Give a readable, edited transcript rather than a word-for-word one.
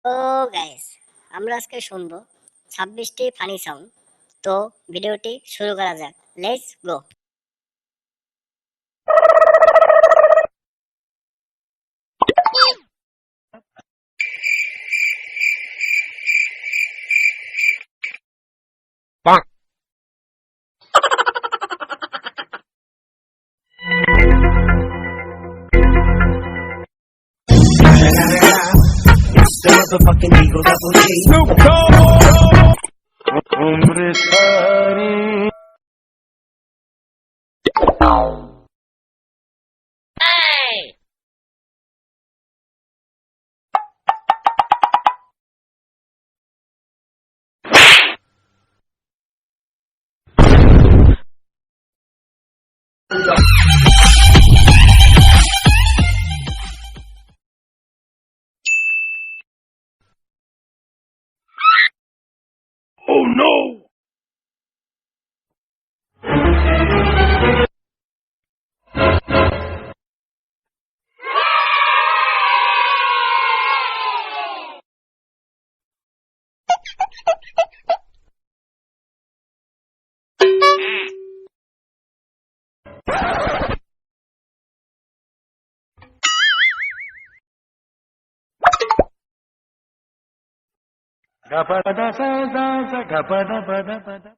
তো গাইস, আমরা আজকে শুনবো 26টি ফানি সাউন্ড। তো ভিডিওটি শুরু করা যাক। Let's go. It's the motherfucking Eagle Double G. Snoop Dogg. Hombre party. Oh no! Gapada sa sa sa gapada pada pada.